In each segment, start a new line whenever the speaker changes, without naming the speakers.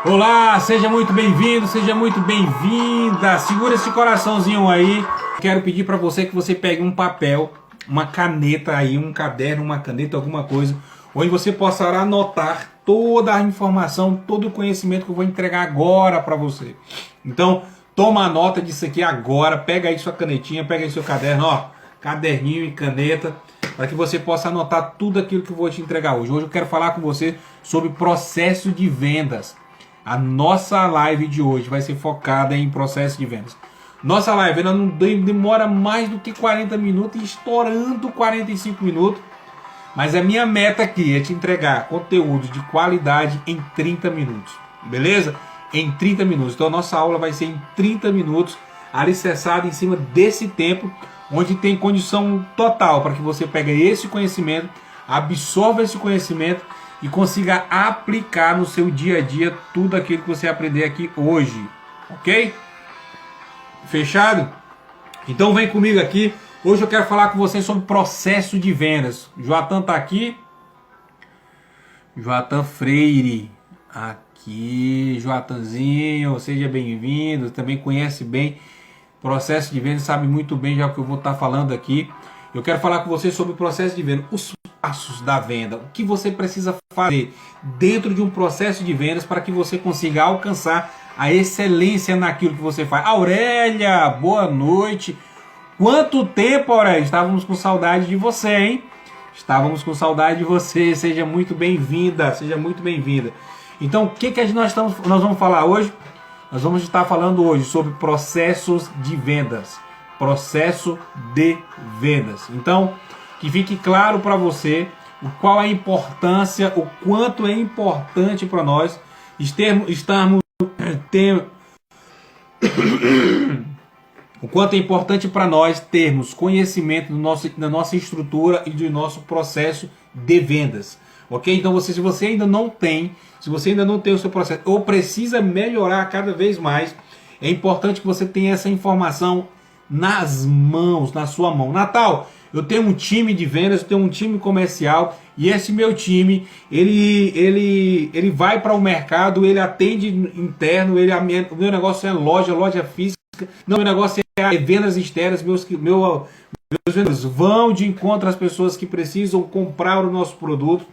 Olá, seja muito bem-vindo, seja muito bem-vinda. Segura esse coraçãozinho aí. Quero pedir para você que você pegue um papel, uma caneta aí, um caderno, uma caneta, alguma coisa, onde você possa anotar toda a informação, todo o conhecimento que eu vou entregar agora para você. Então, toma nota disso aqui agora, pega aí sua canetinha, pega aí seu caderno, ó, caderninho e caneta, para que você possa anotar tudo aquilo que eu vou te entregar hoje. Hoje eu quero falar com você sobre processo de vendas. A nossa live de hoje vai ser focada em processo de vendas. Nossa live ela não demora mais do que 40 minutos, estourando 45 minutos. Mas a minha meta aqui é te entregar conteúdo de qualidade em 30 minutos. Beleza? Em 30 minutos. Então a nossa aula vai ser em 30 minutos, alicerçada em cima desse tempo, onde tem condição total para que você pegue esse conhecimento, absorva esse conhecimento e consiga aplicar no seu dia a dia tudo aquilo que você aprender aqui hoje, ok? Fechado? Então vem comigo aqui. Hoje eu quero falar com você sobre processo de vendas. Joatan tá aqui. Joatan Freire. Aqui, Joatanzinho, seja bem-vindo. Também conhece bem processo de vendas, sabe muito bem já o que eu vou estar falando aqui. Eu quero falar com você sobre o processo de venda, os passos da venda, o que você precisa fazer dentro de um processo de vendas para que você consiga alcançar a excelência naquilo que você faz. Aurélia, boa noite. Quanto tempo, Aurélia? Estávamos com saudade de você, hein? Estávamos com saudade de você. Seja muito bem-vinda, seja muito bem-vinda. Então, o que nós vamos falar hoje? Nós vamos estar falando hoje sobre processos de vendas. Processo de vendas. Então, que fique claro para você qual a importância, o quanto é importante para nós o quanto é importante para nós termos conhecimento da nossa estrutura e do nosso processo de vendas. Ok? Então, se você ainda não tem, o seu processo ou precisa melhorar cada vez mais, é importante que você tenha essa informação nas mãos, na sua mão. Natal, eu tenho um time de vendas, eu tenho um time comercial e esse meu time, ele vai para o mercado, ele atende interno, o meu negócio é loja física, não, meu negócio é vendas externas, meus vendedores vão de encontro às pessoas que precisam comprar o nosso produto,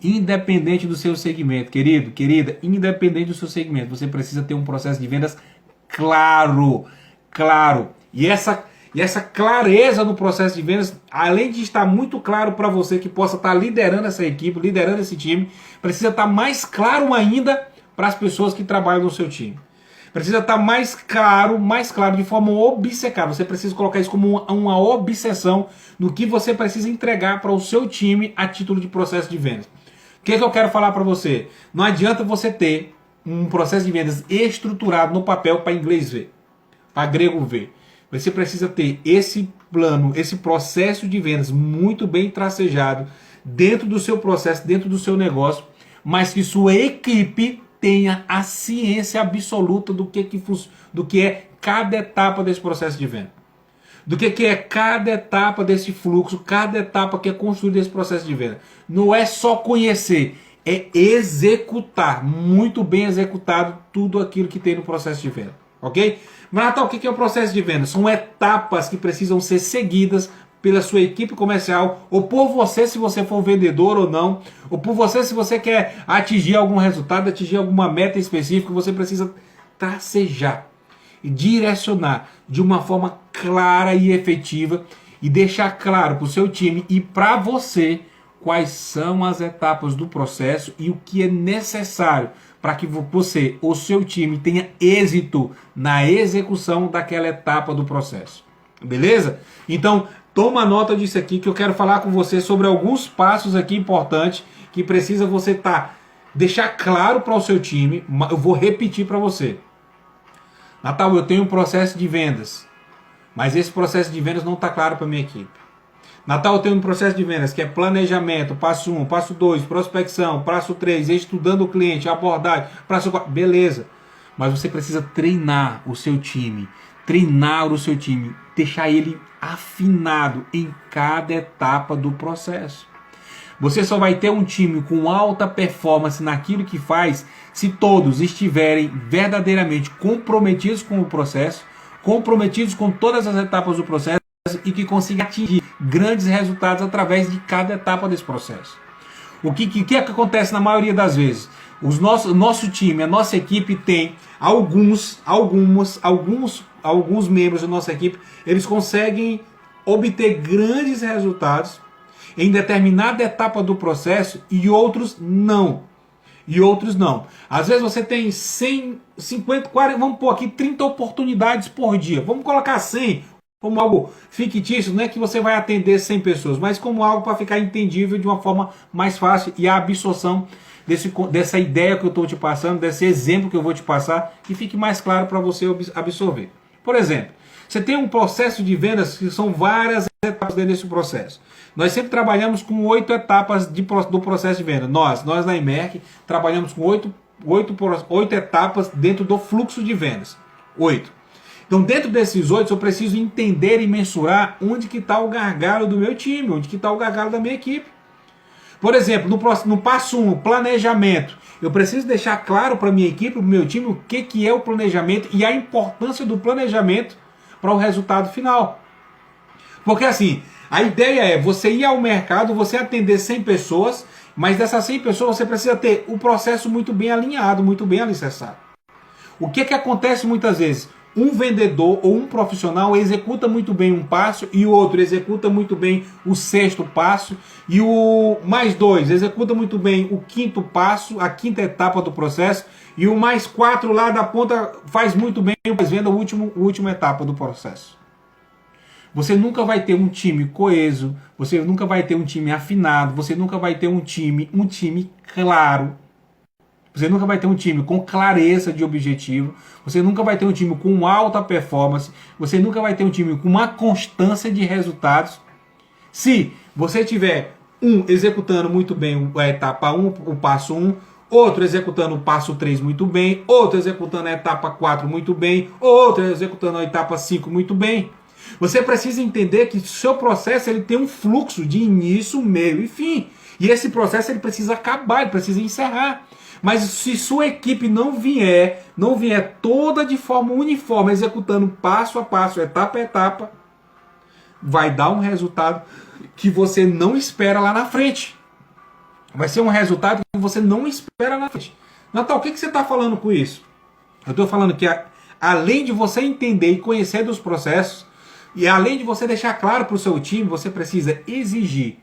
independente do seu segmento, querido, querida, independente do seu segmento, você precisa ter um processo de vendas claro. E essa clareza no processo de vendas, além de estar muito claro para você que possa estar liderando essa equipe, liderando esse time, precisa estar mais claro ainda para as pessoas que trabalham no seu time. Precisa estar mais claro, de forma obcecada. Você precisa colocar isso como uma obsessão no que você precisa entregar para o seu time a título de processo de vendas. O que eu quero falar para você? Não adianta você ter um processo de vendas estruturado no papel para inglês ver, para grego ver. Você precisa ter esse plano, esse processo de vendas muito bem tracejado dentro do seu processo, dentro do seu negócio, mas que sua equipe tenha a ciência absoluta do que é cada etapa desse processo de venda. Do que é cada etapa desse fluxo, cada etapa que é construída desse processo de venda. Não é só conhecer, é executar, muito bem executado tudo aquilo que tem no processo de venda. Ok? Mas Natal, o que é o processo de venda? São etapas que precisam ser seguidas pela sua equipe comercial, ou por você se você for vendedor ou não, ou por você se você quer atingir algum resultado, atingir alguma meta específica, você precisa tracejar e direcionar de uma forma clara e efetiva e deixar claro para o seu time e para você quais são as etapas do processo e o que é necessário para que você, o seu time, tenha êxito na execução daquela etapa do processo. Beleza? Então, toma nota disso aqui que eu quero falar com você sobre alguns passos aqui importantes que precisa você deixar claro para o seu time. Eu vou repetir para você. Natal, eu tenho um processo de vendas, mas esse processo de vendas não está claro para a minha equipe. Natal, eu tenho um processo de vendas que é planejamento, passo 1, passo 2, prospecção, passo 3, estudando o cliente, abordagem, passo 4, beleza. Mas você precisa treinar o seu time, deixar ele afinado em cada etapa do processo. Você só vai ter um time com alta performance naquilo que faz se todos estiverem verdadeiramente comprometidos com o processo, comprometidos com todas as etapas do processo e que consigam atingir grandes resultados através de cada etapa desse processo. O que acontece na maioria das vezes? O nosso time, a nossa equipe tem alguns membros da nossa equipe, eles conseguem obter grandes resultados em determinada etapa do processo e outros não. Às vezes você tem 100, 50, 40, vamos pôr aqui 30 oportunidades por dia. Vamos colocar 100 como algo fictício, não é que você vai atender 100 pessoas, mas como algo para ficar entendível de uma forma mais fácil e a absorção dessa ideia que eu estou te passando, desse exemplo que eu vou te passar, que fique mais claro para você absorver. Por exemplo, você tem um processo de vendas que são várias etapas dentro desse processo. Nós sempre trabalhamos com 8 etapas do processo de venda. Nós na Imerc, trabalhamos com 8 etapas dentro do fluxo de vendas. 8. Então, dentro desses 8, eu preciso entender e mensurar onde que está o gargalo do meu time, onde que está o gargalo da minha equipe. Por exemplo, no passo 1, planejamento. Eu preciso deixar claro para a minha equipe, para o meu time, o que é o planejamento e a importância do planejamento para o resultado final. Porque assim, a ideia é você ir ao mercado, você atender 100 pessoas, mas dessas 100 pessoas você precisa ter o processo muito bem alinhado, muito bem alicerçado. O que acontece muitas vezes? Um vendedor ou um profissional executa muito bem um passo e o outro executa muito bem o 6º passo e o mais 2 executa muito bem o 5º passo, a 5ª etapa do processo e o mais 4 lá da ponta faz muito bem o pós-venda, a última etapa do processo. Você nunca vai ter um time coeso, você nunca vai ter um time afinado, você nunca vai ter um time claro. Você nunca vai ter um time com clareza de objetivo, você nunca vai ter um time com alta performance, você nunca vai ter um time com uma constância de resultados. Se você tiver um executando muito bem a etapa 1, o passo 1, outro executando o passo 3 muito bem, outro executando a etapa 4 muito bem, outro executando a etapa 5 muito bem. Você precisa entender que o seu processo ele tem um fluxo de início, meio e fim. E esse processo ele precisa acabar, ele precisa encerrar. Mas se sua equipe não vier toda de forma uniforme, executando passo a passo, etapa a etapa, vai dar um resultado que você não espera lá na frente. Vai ser um resultado que você não espera lá na frente. Natal, o que você está falando com isso? Eu estou falando que além de você entender e conhecer dos processos, e além de você deixar claro para o seu time, você precisa exigir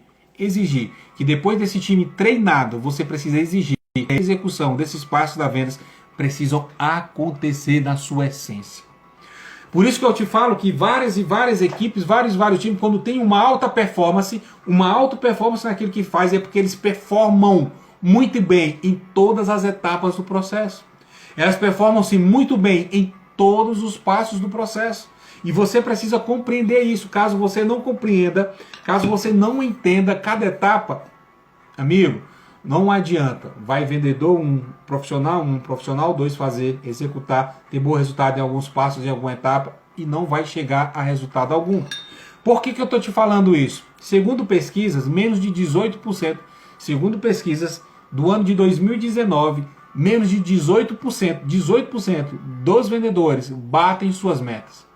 que depois desse time treinado, você precisa exigir a execução desses passos da vendas precisam acontecer na sua essência. Por isso que eu te falo que várias equipes, vários times, quando tem uma alta performance naquilo que faz, é porque eles performam muito bem em todas as etapas do processo. Elas performam-se muito bem em todos os passos do processo. E você precisa compreender isso. Caso você não compreenda, caso você não entenda cada etapa, amigo, não adianta. Vai vendedor, um profissional, 2 fazer, executar, ter bom resultado em alguns passos, em alguma etapa, e não vai chegar a resultado algum. Por que eu estou te falando isso? Segundo pesquisas, menos de 18%, segundo pesquisas do ano de 2019, menos de 18% dos vendedores batem suas metas.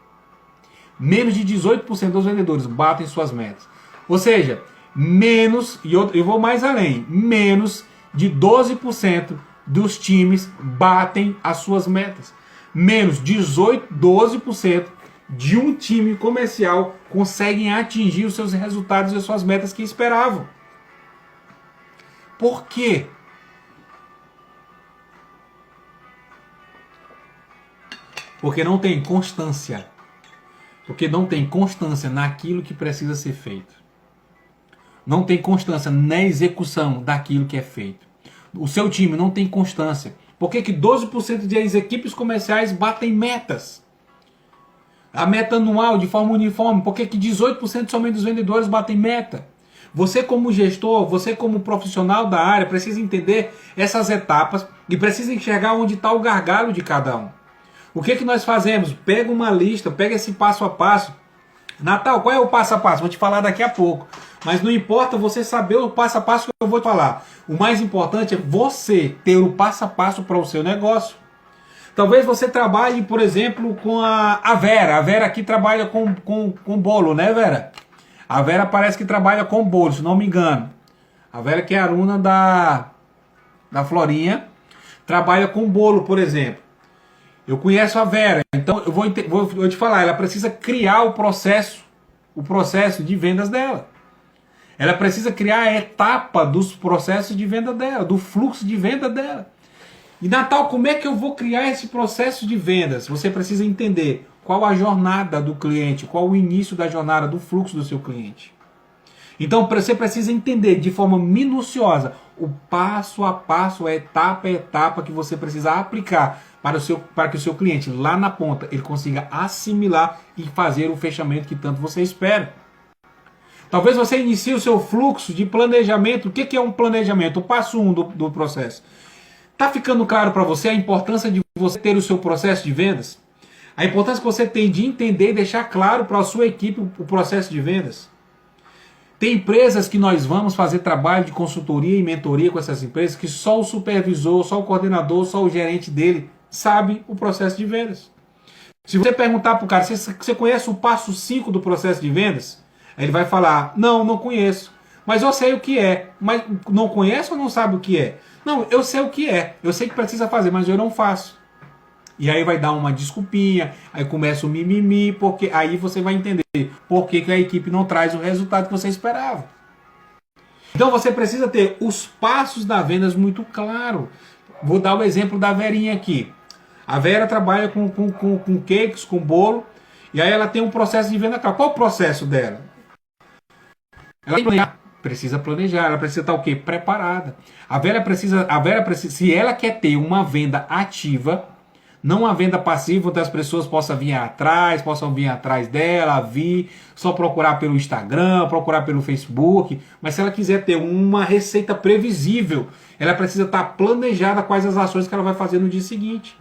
Menos de 18% dos vendedores batem suas metas. Ou seja, menos, e eu vou mais além, menos de 12% dos times batem as suas metas. Menos 12% de um time comercial conseguem atingir os seus resultados e as suas metas que esperavam. Por quê? Porque não tem constância. Porque não tem constância naquilo que precisa ser feito. Não tem constância na execução daquilo que é feito. O seu time não tem constância. Por que 12% das equipes comerciais batem metas? A meta anual de forma uniforme. Por que 18% somente dos vendedores batem meta? Você como gestor, você como profissional da área, precisa entender essas etapas e precisa enxergar onde está o gargalo de cada um. O que nós fazemos? Pega uma lista, pega esse passo a passo. Natal, qual é o passo a passo? Vou te falar daqui a pouco. Mas não importa você saber o passo a passo que eu vou te falar. O mais importante é você ter o passo a passo para o seu negócio. Talvez você trabalhe, por exemplo, com a Vera. A Vera aqui trabalha com bolo, né, Vera? A Vera parece que trabalha com bolo, se não me engano. A Vera, que é aluna da Florinha, trabalha com bolo, por exemplo. Eu conheço a Vera, então eu vou te falar, ela precisa criar o processo de vendas dela. Ela precisa criar a etapa dos processos de venda dela, do fluxo de venda dela. E Natal, como é que eu vou criar esse processo de vendas? Você precisa entender qual a jornada do cliente, qual o início da jornada do fluxo do seu cliente. Então você precisa entender de forma minuciosa o passo a passo, a etapa que você precisa aplicar para que o seu cliente lá na ponta ele consiga assimilar e fazer o fechamento que tanto você espera. Talvez você inicie o seu fluxo de planejamento. O que é um planejamento? O passo 1 do processo. Está ficando claro para você a importância de você ter o seu processo de vendas? A importância que você tem de entender e deixar claro para a sua equipe o processo de vendas? Tem empresas que nós vamos fazer trabalho de consultoria e mentoria com essas empresas que só o supervisor, só o coordenador, só o gerente dele sabe o processo de vendas. Se você perguntar para o cara, você conhece o passo 5 do processo de vendas? Aí ele vai falar, não conheço. Mas eu sei o que é. Mas não conhece ou não sabe o que é? Não, eu sei o que é. Eu sei que precisa fazer, mas eu não faço. E aí vai dar uma desculpinha, aí começa o mimimi, porque aí você vai entender por que a equipe não traz o resultado que você esperava. Então você precisa ter os passos da vendas muito claro. Vou dar o exemplo da Verinha aqui. A Vera trabalha com cakes, com bolo, e aí ela tem um processo de venda claro. Qual o processo dela? Ela precisa planejar, ela precisa estar o quê? Preparada. A Vera precisa, se ela quer ter uma venda ativa, não uma venda passiva, onde as pessoas possam vir atrás dela, só procurar pelo Instagram, procurar pelo Facebook, mas se ela quiser ter uma receita previsível, ela precisa estar planejada quais as ações que ela vai fazer no dia seguinte.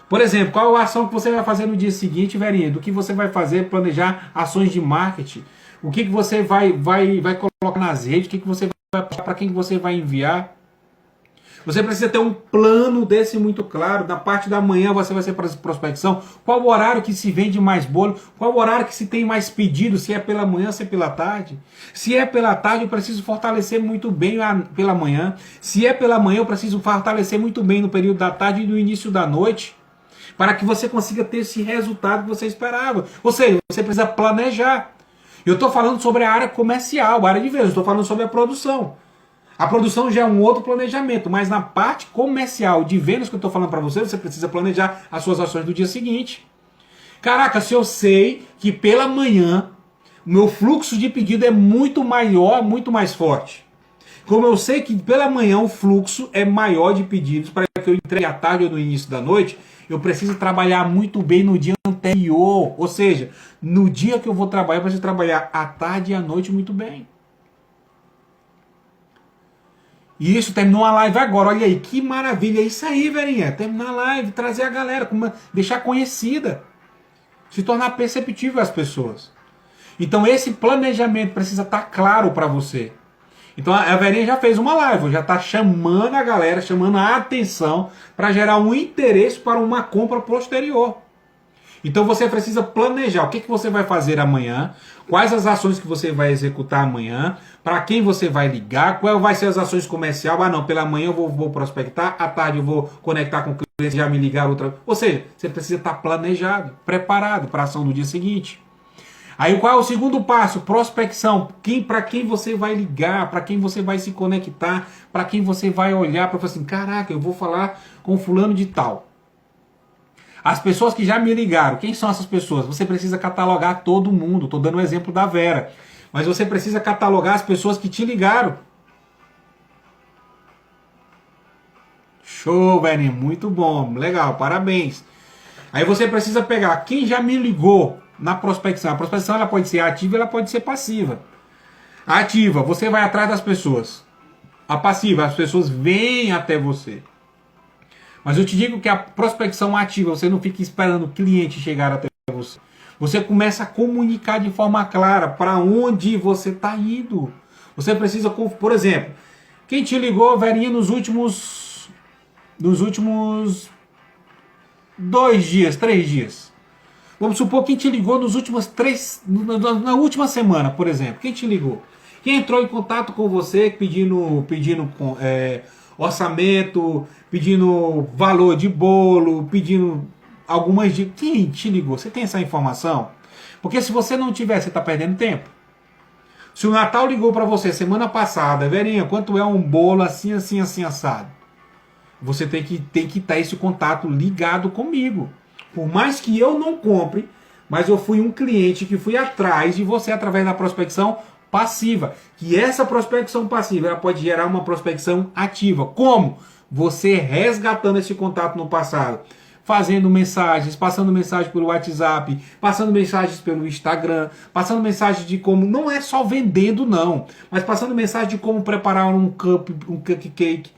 Por exemplo, qual a ação que você vai fazer no dia seguinte, Verinha? Do que você vai fazer, planejar ações de marketing, o que você vai colocar nas redes, o que você vai para quem você vai enviar. Você precisa ter um plano desse muito claro. Na parte da manhã você vai ser para prospecção. Qual o horário que se vende mais bolo? Qual o horário que se tem mais pedido? Se é pela manhã, se é pela tarde? Se é pela tarde, eu preciso fortalecer muito bem pela manhã. Se é pela manhã, eu preciso fortalecer muito bem no período da tarde e no início da noite, para que você consiga ter esse resultado que você esperava. Ou seja, você precisa planejar. Eu estou falando sobre a área comercial, a área de vendas. Eu estou falando sobre a produção. A produção já é um outro planejamento, mas na parte comercial de vendas que eu estou falando para você, você precisa planejar as suas ações do dia seguinte. Caraca, se eu sei que pela manhã o meu fluxo de pedido é muito maior, muito mais forte. Como eu sei que pela manhã o fluxo é maior de pedidos para que eu entregue à tarde ou no início da noite, eu preciso trabalhar muito bem no dia anterior. Ou seja, no dia que eu vou trabalhar, eu preciso trabalhar à tarde e à noite muito bem. E isso, terminou a live agora, olha aí, que maravilha, é isso aí, Verinha, terminar a live, trazer a galera, deixar conhecida, se tornar perceptível às pessoas. Então esse planejamento precisa estar claro para você. Então a Verinha já fez uma live, já está chamando a galera, chamando a atenção para gerar um interesse para uma compra posterior. Então você precisa planejar o que você vai fazer amanhã, quais as ações que você vai executar amanhã, para quem você vai ligar, qual vai ser as ações comerciais. Ah não, pela manhã eu vou prospectar, à tarde eu vou conectar com o cliente, já me ligar outra. Ou seja, você precisa estar planejado, preparado para a ação do dia seguinte. Aí qual é o segundo passo? Prospecção. Para quem você vai ligar, para quem você vai se conectar, para quem você vai olhar para falar assim, caraca, eu vou falar com fulano de tal. As pessoas que já me ligaram, quem são essas pessoas? Você precisa catalogar todo mundo. Estou dando o exemplo da Vera. Mas você precisa catalogar as pessoas que te ligaram. Show, velho. Muito bom. Legal, parabéns. Aí você precisa pegar quem já me ligou na prospecção. A prospecção ela pode ser ativa, ela pode ser passiva. A ativa, você vai atrás das pessoas. A passiva, as pessoas vêm até você. Mas eu te digo que a prospecção ativa, você não fica esperando o cliente chegar até você. Você começa a comunicar de forma clara para onde você está indo. Você precisa, por exemplo, quem te ligou, Verinha, nos últimos 2 dias, 3 dias. Vamos supor quem te ligou nos últimos 3, na última semana, por exemplo. Quem te ligou? Quem entrou em contato com você pedindo orçamento, pedindo valor de bolo, pedindo algumas dicas. Quem te ligou? Você tem essa informação? Porque se você não tiver, você está perdendo tempo. Se o Natal ligou para você semana passada, Verinha, quanto é um bolo assim, assim, assim, assado? Você tem que estar esse contato ligado comigo. Por mais que eu não compre, mas eu fui um cliente que fui atrás de você através da prospecção passiva. Que essa prospecção passiva ela pode gerar uma prospecção ativa. Como? Você resgatando esse contato no passado. Fazendo mensagens, passando mensagem pelo WhatsApp, passando mensagens pelo Instagram, passando mensagem de como, não é só vendendo não, mas passando mensagem de como preparar um cupcake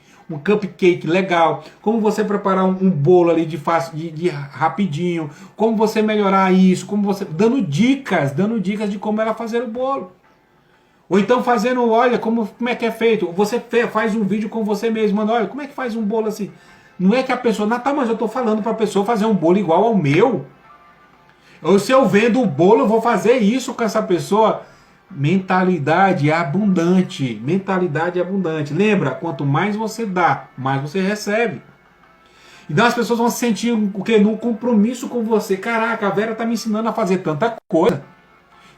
legal, como você preparar um bolo ali de rapidinho, como você melhorar isso, como você dando dicas de como ela fazer o bolo. Ou então fazendo, olha, como é que é feito. Você faz um vídeo com você mesmo, manda, olha, como é que faz um bolo assim? Não é que a pessoa, tá, mas eu estou falando para a pessoa fazer um bolo igual ao meu. Ou se eu vendo o bolo, eu vou fazer isso com essa pessoa. Mentalidade abundante. Mentalidade abundante. Lembra, quanto mais você dá, mais você recebe. Então as pessoas vão se sentir o quê? Num compromisso com você. Caraca, a Vera está me ensinando a fazer tanta coisa.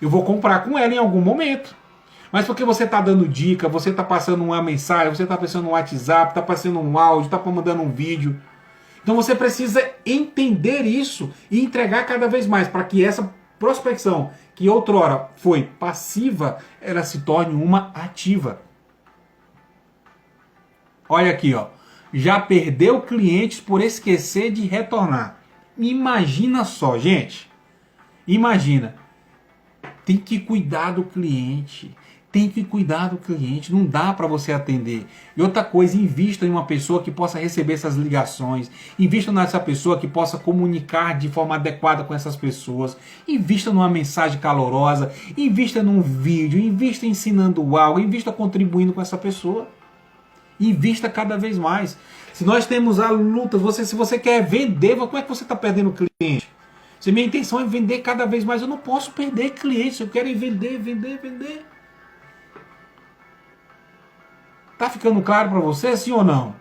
Eu vou comprar com ela em algum momento. Mas porque você está dando dica, você está passando uma mensagem, você está passando um WhatsApp, está passando um áudio, está mandando um vídeo. Então você precisa entender isso e entregar cada vez mais para que essa prospecção, que outrora foi passiva, ela se torne uma ativa. Olha aqui, ó. Já perdeu clientes por esquecer de retornar. Imagina só, gente. Imagina. Tem que cuidar do cliente. Tem que cuidar do cliente, não dá para você atender. E outra coisa, invista em uma pessoa que possa receber essas ligações, invista nessa pessoa que possa comunicar de forma adequada com essas pessoas, invista numa mensagem calorosa, invista num vídeo, invista ensinando algo, invista contribuindo com essa pessoa. Invista cada vez mais. Se nós temos a luta, se você quer vender, como é que você está perdendo cliente? Se minha intenção é vender cada vez mais, eu não posso perder clientes, eu quero vender, vender, vender. Tá ficando claro para você, sim ou não?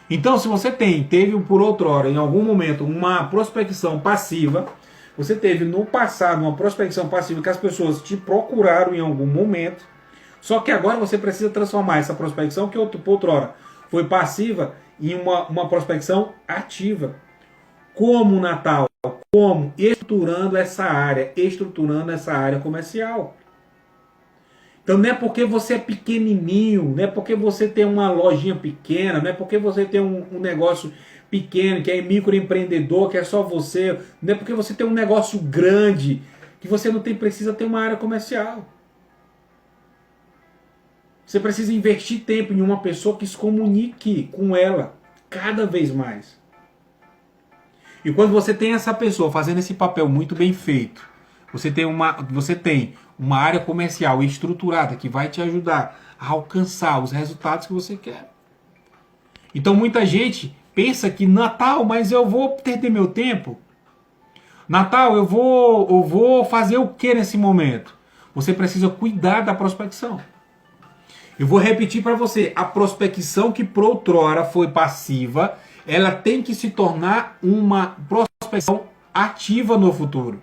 Então, se você teve por outrora, em algum momento, uma prospecção passiva, você teve no passado uma prospecção passiva que as pessoas te procuraram em algum momento, só que agora você precisa transformar essa prospecção, que por outrora foi passiva, em uma prospecção ativa. Como, Natal? Como? Estruturando essa área comercial. Então não é porque você é pequenininho, não é porque você tem uma lojinha pequena, não é porque você tem um negócio pequeno, que é microempreendedor, que é só você, não é porque você tem um negócio grande, que você não precisa ter uma área comercial. Você precisa investir tempo em uma pessoa que se comunique com ela cada vez mais. E quando você tem essa pessoa fazendo esse papel muito bem feito, você tem uma área comercial estruturada que vai te ajudar a alcançar os resultados que você quer. Então muita gente pensa que Natal, mas eu vou perder meu tempo. Natal, eu vou fazer o que nesse momento? Você precisa cuidar da prospecção. Eu vou repetir para você, a prospecção que por outrora foi passiva, ela tem que se tornar uma prospecção ativa no futuro.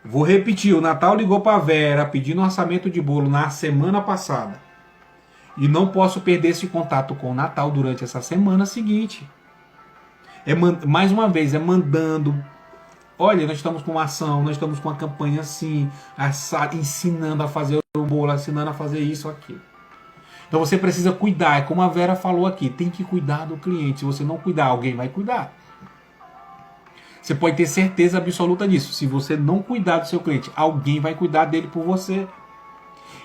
Vou repetir, o Natal ligou para a Vera pedindo um orçamento de bolo na semana passada. E não posso perder esse contato com o Natal durante essa semana seguinte. Mais uma vez, é mandando. Olha, nós estamos com uma ação, nós estamos com uma campanha assim, ensinando a fazer o bolo, ensinando a fazer isso aqui. Então você precisa cuidar, é como a Vera falou aqui, tem que cuidar do cliente. Se você não cuidar, alguém vai cuidar. Você pode ter certeza absoluta disso. Se você não cuidar do seu cliente, alguém vai cuidar dele por você.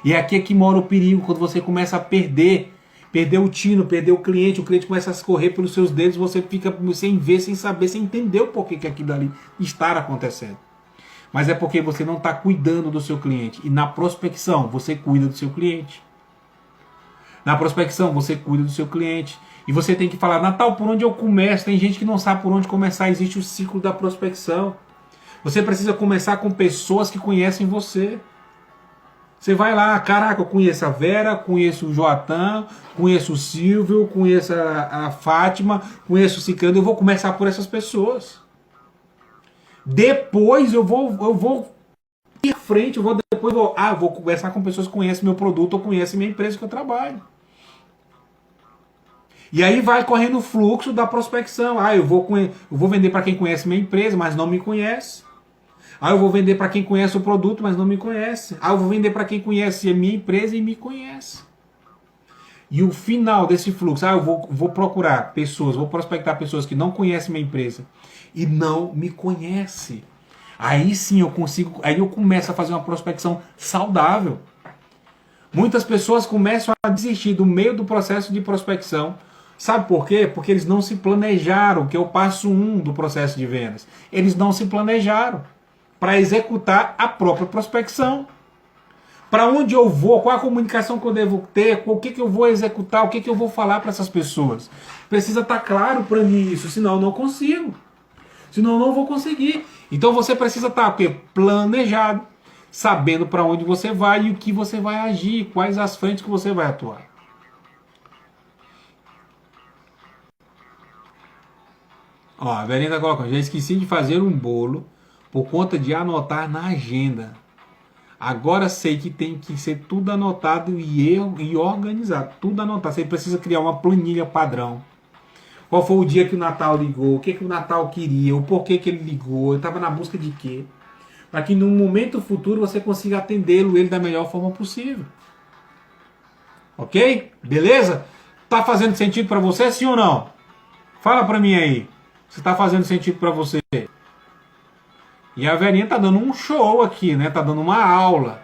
E aqui é que mora o perigo, quando você começa a perder o tino, perder o cliente começa a escorrer pelos seus dedos, você fica sem ver, sem saber, sem entender o porquê que aquilo ali está acontecendo. mas é porque você não está cuidando do seu cliente. E na prospecção, você cuida do seu cliente. Na prospecção, você cuida do seu cliente. E você tem que falar, Natal, por onde eu começo? Tem gente que não sabe por onde começar. Existe o ciclo da prospecção. Você precisa começar com pessoas que conhecem você. Você vai lá, caraca, eu conheço a Vera, conheço o Joatan, conheço o Silvio, conheço a Fátima, conheço o Ciclano. Eu vou começar por essas pessoas. Depois eu vou ir à frente, eu vou conversar com pessoas que conhecem meu produto ou conhecem minha empresa que eu trabalho. E aí vai correndo o fluxo da prospecção. Eu vou vender para quem conhece minha empresa, mas não me conhece. Eu vou vender para quem conhece o produto, mas não me conhece. Eu vou vender para quem conhece a minha empresa e me conhece. E o final desse fluxo, eu vou procurar pessoas, vou prospectar pessoas que não conhecem minha empresa e não me conhecem. Aí sim aí eu começo a fazer uma prospecção saudável. Muitas pessoas começam a desistir do meio do processo de prospecção. Sabe por quê? Porque eles não se planejaram, que é o passo 1 do processo de vendas. Eles não se planejaram para executar a própria prospecção. Para onde eu vou, qual a comunicação que eu devo ter, o que eu vou executar, o que eu vou falar para essas pessoas. Precisa estar claro para mim isso, senão eu não consigo. Senão eu não vou conseguir. Então você precisa estar planejado, sabendo para onde você vai e o que você vai agir, quais as frentes que você vai atuar. A Verinha está colocando, já esqueci de fazer um bolo por conta de anotar na agenda. Agora sei que tem que ser tudo anotado e organizado. Tudo anotado. Você precisa criar uma planilha padrão. Qual foi o dia que o Natal ligou? O que o Natal queria? O porquê que ele ligou? Ele estava na busca de quê? Para que no momento futuro você consiga atendê-lo ele da melhor forma possível. Ok? Beleza? Tá fazendo sentido para você, sim ou não? Fala para mim aí. Se está fazendo sentido para você. E a Verinha tá dando um show aqui, né? Tá dando uma aula.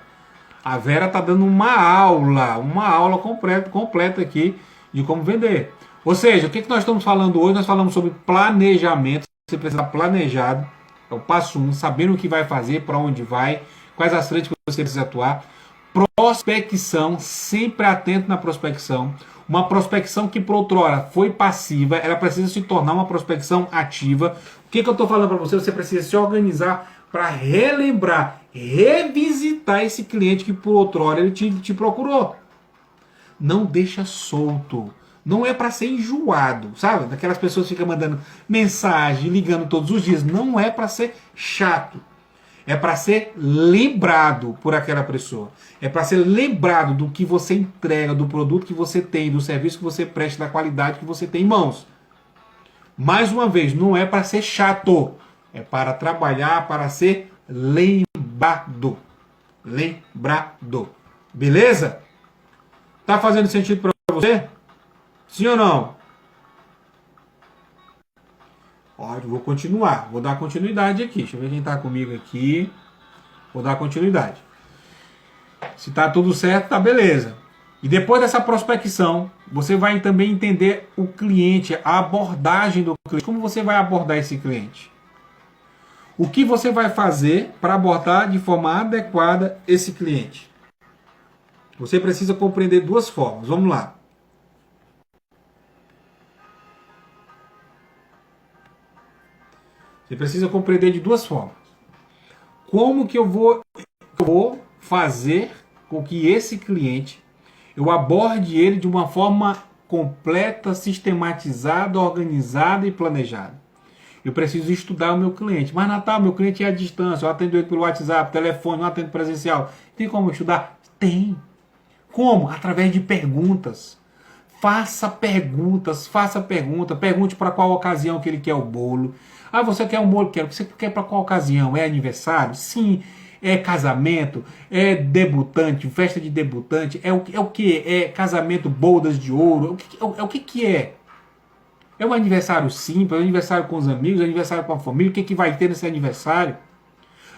A Vera tá dando uma aula completa aqui de como vender. Ou seja, o que nós estamos falando hoje? Nós falamos sobre planejamento. Você precisa estar planejado. É o passo 1, sabendo o que vai fazer, para onde vai, quais as frentes que você precisa atuar. Prospecção, sempre atento na prospecção. Uma prospecção que por outrora foi passiva, ela precisa se tornar uma prospecção ativa. O que eu estou falando para você? Você precisa se organizar para relembrar, revisitar esse cliente que por outrora ele te procurou. Não deixa solto. Não é para ser enjoado, sabe? Daquelas pessoas que ficam mandando mensagem, ligando todos os dias. Não é para ser chato. É para ser lembrado por aquela pessoa. É para ser lembrado do que você entrega, do produto que você tem, do serviço que você presta, da qualidade que você tem em mãos. Mais uma vez, não é para ser chato. É para trabalhar, para ser lembrado. Lembrado. Beleza? Tá fazendo sentido para você? Sim ou não? Vou continuar. Vou dar continuidade aqui. Deixa eu ver quem está comigo aqui. Vou dar continuidade. Se tá tudo certo, tá beleza. E depois dessa prospecção, você vai também entender o cliente, a abordagem do cliente. Como você vai abordar esse cliente? O que você vai fazer para abordar de forma adequada esse cliente? Você precisa compreender duas formas. Vamos lá. Você precisa compreender de duas formas. Como que eu vou fazer com que esse cliente, eu aborde ele de uma forma completa, sistematizada, organizada e planejada. Eu preciso estudar o meu cliente. Mas, Natal, meu cliente é à distância, eu atendo ele pelo WhatsApp, telefone, não atendo presencial. Tem como estudar? Tem. Como? Através de perguntas. Faça perguntas, faça pergunta. Pergunte para qual ocasião que ele quer o bolo. Você quer um bolo? Quero. Você quer para qual ocasião? É aniversário? Sim. É casamento? É debutante? Festa de debutante? É o que? É casamento, bodas de ouro? O que é? É um aniversário simples? É um aniversário com os amigos? É um aniversário com a família? O que vai ter nesse aniversário?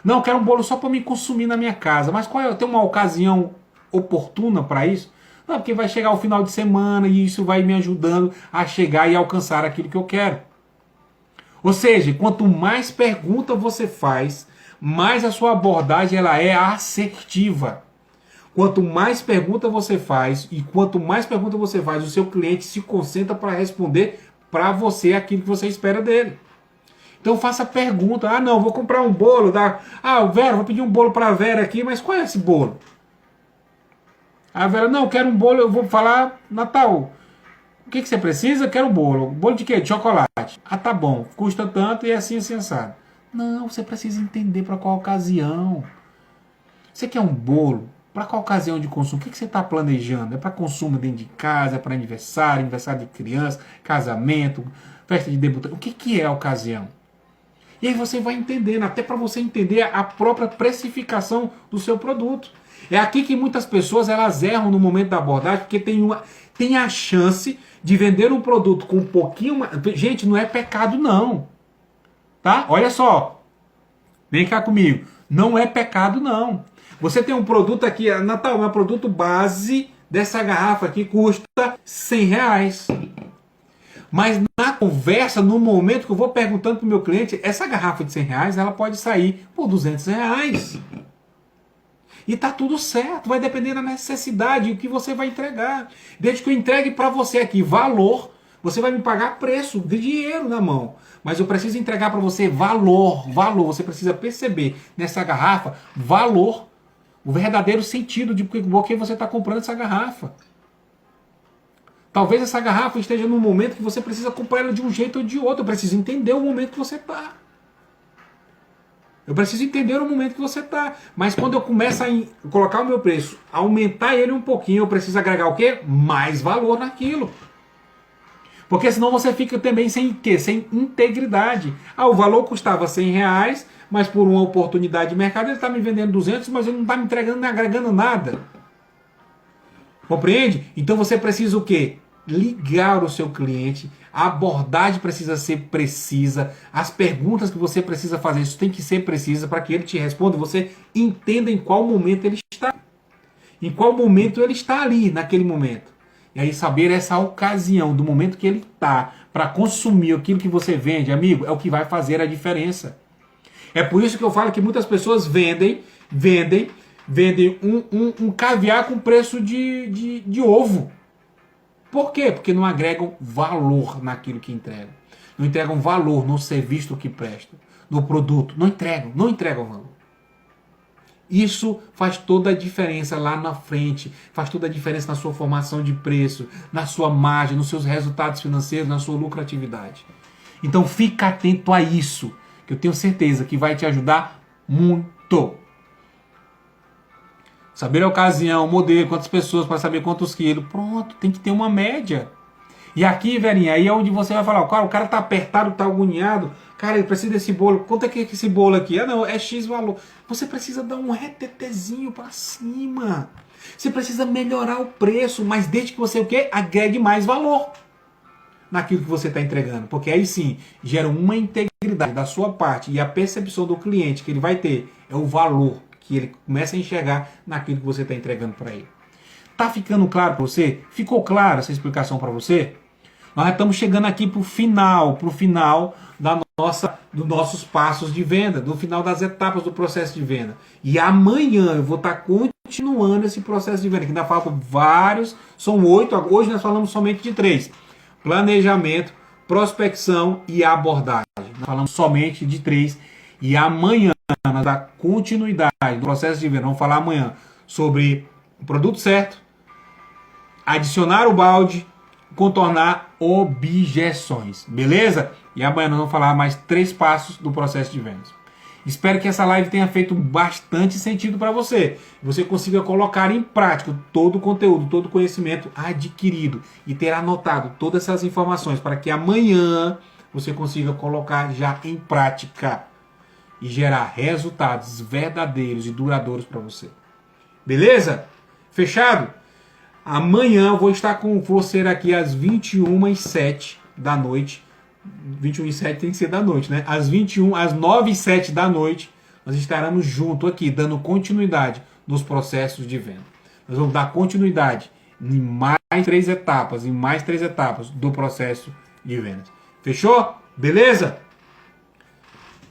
Não, eu quero um bolo só para me consumir na minha casa. Mas qual é? Tem uma ocasião oportuna para isso? Não, porque vai chegar o final de semana e isso vai me ajudando a chegar e alcançar aquilo que eu quero. Ou seja, quanto mais pergunta você faz, mais a sua abordagem ela é assertiva. Quanto mais pergunta você faz, e quanto mais pergunta você faz, o seu cliente se concentra para responder para você aquilo que você espera dele. Então faça pergunta. Ah, não, vou comprar um bolo. Vera, vou pedir um bolo para a Vera aqui, mas qual é esse bolo? A Vera, não, eu quero um bolo, eu vou falar Natal. O que você precisa? Eu quero um bolo. Bolo de quê? De chocolate. Ah, tá bom. Custa tanto e é assim, assim, assado. Não, você precisa entender para qual ocasião. Você quer um bolo? Para qual ocasião de consumo? O que você está planejando? É para consumo dentro de casa? É para aniversário, aniversário de criança, casamento, festa de debutante? O que é a ocasião? E aí você vai entendendo, até para você entender a própria precificação do seu produto. É aqui que muitas pessoas elas erram no momento da abordagem, porque tem a chance de vender um produto com um pouquinho mais... Gente, não é pecado não. Tá? Olha só. Vem cá comigo. Não é pecado não. Você tem um produto aqui, Natal, meu produto base dessa garrafa aqui custa R$100. Mas na conversa, no momento que eu vou perguntando para o meu cliente, essa garrafa de R$100 ela pode sair por R$200. E tá tudo certo, vai depender da necessidade e o que você vai entregar. Desde que eu entregue para você aqui valor, você vai me pagar preço de dinheiro na mão. Mas eu preciso entregar para você valor. Você precisa perceber nessa garrafa valor. O verdadeiro sentido de por que você está comprando essa garrafa. Talvez essa garrafa esteja num momento que você precisa comprar ela de um jeito ou de outro. Eu preciso entender o momento que você está. Eu preciso entender o momento que você está. Mas quando eu começo a colocar o meu preço, aumentar ele um pouquinho, eu preciso agregar o quê? Mais valor naquilo. Porque senão você fica também sem quê? Sem integridade. O valor custava R$100, mas por uma oportunidade de mercado ele está me vendendo 200, mas ele não está me entregando nem agregando nada. Compreende? Então você precisa o quê? Ligar o seu cliente, a abordagem precisa ser precisa, as perguntas que você precisa fazer, isso tem que ser precisa para que ele te responda, você entenda em qual momento ele está. Em qual momento ele está ali, naquele momento. E aí saber essa ocasião, do momento que ele está, para consumir aquilo que você vende, amigo, é o que vai fazer a diferença. É por isso que eu falo que muitas pessoas vendem um caviar com preço de ovo. Por quê? Porque não agregam valor naquilo que entregam. Não entregam valor no serviço que prestam, no produto. Não entregam valor. Isso faz toda a diferença lá na frente, faz toda a diferença na sua formação de preço, na sua margem, nos seus resultados financeiros, na sua lucratividade. Então fica atento a isso, que eu tenho certeza que vai te ajudar muito. Saber a ocasião, o modelo, quantas pessoas para saber quantos quilos. Pronto, tem que ter uma média. E aqui, velhinha, aí é onde você vai falar, o cara tá apertado, tá agoniado, cara, ele precisa desse bolo, quanto é que é esse bolo aqui? Ah não, é X valor. Você precisa dar um retetezinho para cima. Você precisa melhorar o preço, mas desde que você o quê? Agregue mais valor naquilo que você está entregando. Porque aí sim, gera uma integridade da sua parte e a percepção do cliente que ele vai ter é o valor que ele começa a enxergar naquilo que você está entregando para ele. Tá ficando claro para você? Ficou clara essa explicação para você? Nós já estamos chegando aqui para o final dos nossos passos de venda, do final das etapas do processo de venda. E amanhã eu vou estar continuando esse processo de venda, que ainda faltam vários, são 8, hoje nós falamos somente de 3. Planejamento, prospecção e abordagem. Nós falamos somente de 3. E amanhã nós vamos dar continuidade no processo de venda. Vamos falar amanhã sobre o produto certo, adicionar o balde, contornar objeções, beleza? E amanhã nós vamos falar mais 3 passos do processo de vendas. Espero que essa live tenha feito bastante sentido para você. Você consiga colocar em prática todo o conteúdo, todo o conhecimento adquirido e ter anotado todas essas informações para que amanhã você consiga colocar já em prática e gerar resultados verdadeiros e duradouros para você. Beleza? Fechado? Amanhã eu vou estar com você aqui às 21h07 da noite. 21h07 tem que ser da noite, né? Às 9h07 da noite, nós estaremos juntos aqui, dando continuidade nos processos de venda. Nós vamos dar continuidade em mais 3 etapas do processo de vendas. Fechou? Beleza?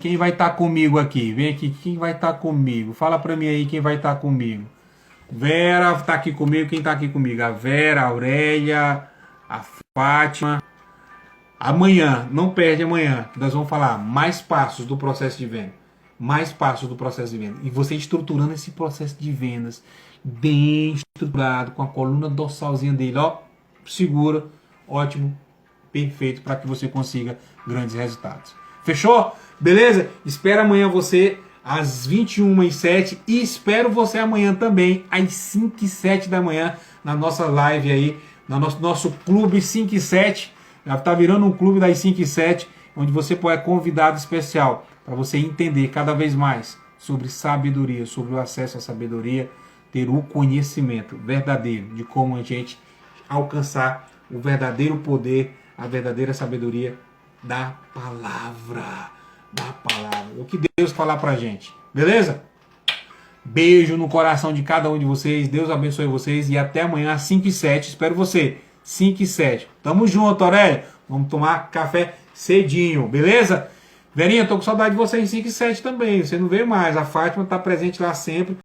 Quem vai estar comigo aqui? Vem aqui, quem vai estar comigo? Fala pra mim aí quem vai estar comigo. Vera tá aqui comigo, quem tá aqui comigo? A Vera, a Aurélia, a Fátima. Amanhã, não perde amanhã, nós vamos falar mais passos do processo de venda. Mais passos do processo de venda. E você estruturando esse processo de vendas bem estruturado, com a coluna dorsalzinha dele, ó, segura, ótimo, perfeito, para que você consiga grandes resultados. Fechou? Beleza? Espero amanhã você às 21h07 e espero você amanhã também às 5h07 da manhã na nossa live aí, no nosso clube 5h07. Já está virando um clube das 5h07, onde você pode ser convidado especial para você entender cada vez mais sobre sabedoria, sobre o acesso à sabedoria, ter o conhecimento verdadeiro de como a gente alcançar o verdadeiro poder, a verdadeira sabedoria da palavra. O que Deus falar pra gente. Beleza? Beijo no coração de cada um de vocês. Deus abençoe vocês e até amanhã às 5h07. Espero você. 5h07. Tamo junto, Aurélia. Vamos tomar café cedinho, beleza? Verinha, tô com saudade de você em 5h07 também. Você não veio mais. A Fátima tá presente lá sempre.